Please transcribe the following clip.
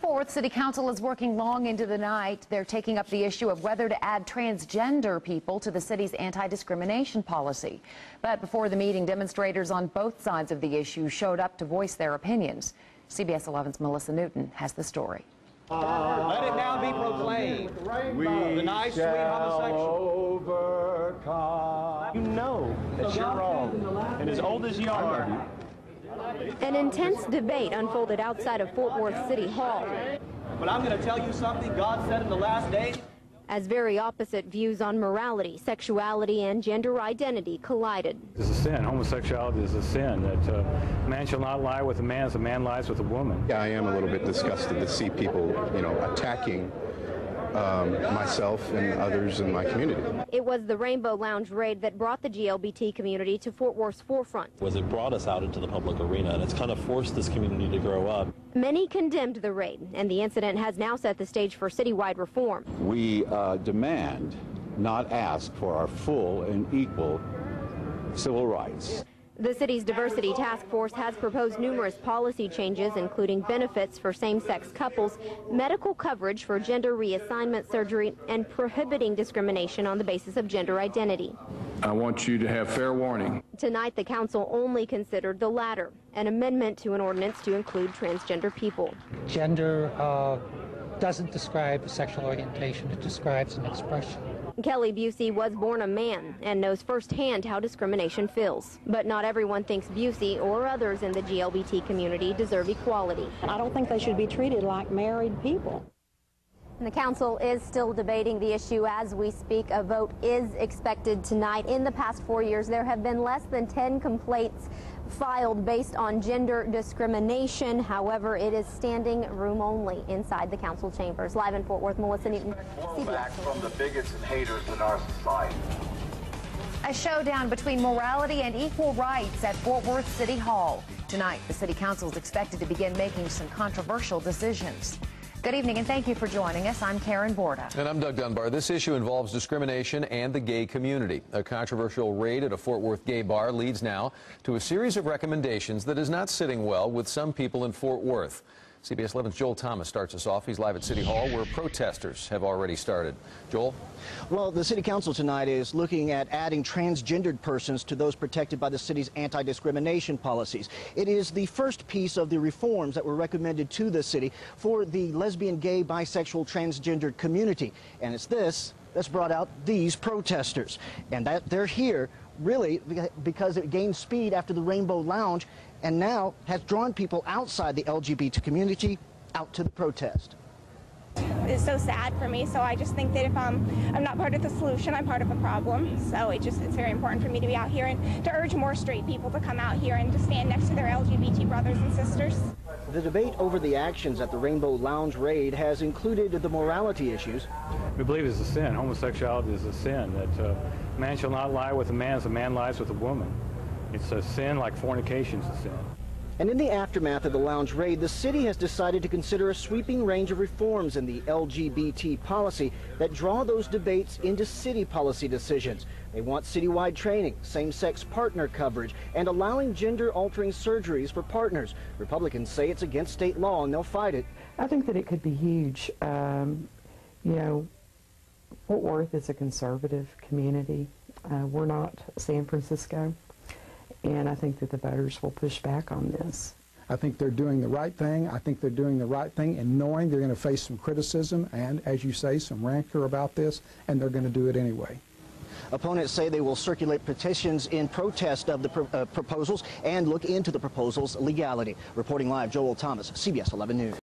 Fort Worth City Council is working long into the night. They're taking up the issue of whether to add transgender people to the city's anti-discrimination policy. But before the meeting, demonstrators on both sides of the issue showed up to voice their opinions. CBS 11's Melissa Newton has the story. Let it now be proclaimed. The nice, sweet homosexual. You know that you're wrong. And as old as you are. An intense debate unfolded outside of Fort Worth City Hall. But I'm going to tell you something God said in the last days. As very opposite views on morality, sexuality, and gender identity collided. It's a sin. Homosexuality is a sin. That a man shall not lie with a man as a man lies with a woman. Yeah, I am a little bit disgusted to see people, attacking myself and others in my community. It was the Rainbow Lounge raid that brought the GLBT community to Fort Worth's forefront. It brought us out into the public arena, and it's kind of forced this community to grow up. Many condemned the raid, and the incident has now set the stage for citywide reform. We demand, not ask, for our full and equal civil rights. The city's diversity task force has proposed numerous policy changes, including benefits for same-sex couples, medical coverage for gender reassignment surgery, and prohibiting discrimination on the basis of gender identity. I want you to have fair warning. Tonight, the council only considered the latter, an amendment to an ordinance to include transgender people. Gender doesn't describe sexual orientation, it describes an expression. Kelly Busey was born a man and knows firsthand how discrimination feels. But not everyone thinks Busey or others in the GLBT community deserve equality. I don't think they should be treated like married people. And the council is still debating the issue as we speak. A vote is expected tonight. In the past 4 years, there have been less than 10 complaints filed based on gender discrimination. However, it is standing room only inside the council chambers. Live in Fort Worth, Melissa Newton, CBS. Back from the bigots and haters in our society. A showdown between morality and equal rights at Fort Worth City Hall. Tonight, the City Council is expected to begin making some controversial decisions. Good evening, and thank you for joining us. I'm Karen Borda. And I'm Doug Dunbar. This issue involves discrimination and the gay community. A controversial raid at a Fort Worth gay bar leads now to a series of recommendations that is not sitting well with some people in Fort Worth. CBS 11's Joel Thomas starts us off. He's live at City Hall, where protesters have already started. Joel? Well, the City Council tonight is looking at adding transgendered persons to those protected by the city's anti-discrimination policies. It is the first piece of the reforms that were recommended to the city for the lesbian, gay, bisexual, transgendered community. And it's this that's brought out these protesters. And that they're here really because it gained speed after the Rainbow Lounge and now has drawn people outside the LGBT community out to the protest. It's so sad for me, so I just think that if I'm not part of the solution, I'm part of the problem. So it's very important for me to be out here and to urge more straight people to come out here and to stand next to their LGBT brothers and sisters. The debate over the actions at the Rainbow Lounge raid has included the morality issues. We believe it's a sin. Homosexuality is a sin. That a man shall not lie with a man as a man lies with a woman. It's a sin like fornication is a sin. And in the aftermath of the lounge raid, the city has decided to consider a sweeping range of reforms in the LGBT policy that draw those debates into city policy decisions. They want citywide training, same-sex partner coverage, and allowing gender-altering surgeries for partners. Republicans say it's against state law and they'll fight it. I think that it could be huge. Fort Worth is a conservative community. We're not San Francisco. And I think that the voters will push back on this. I think they're doing the right thing. I think they're doing the right thing and knowing they're going to face some criticism and, as you say, some rancor about this, and they're going to do it anyway. Opponents say they will circulate petitions in protest of the proposals and look into the proposals' legality. Reporting live, Joel Thomas, CBS 11 News.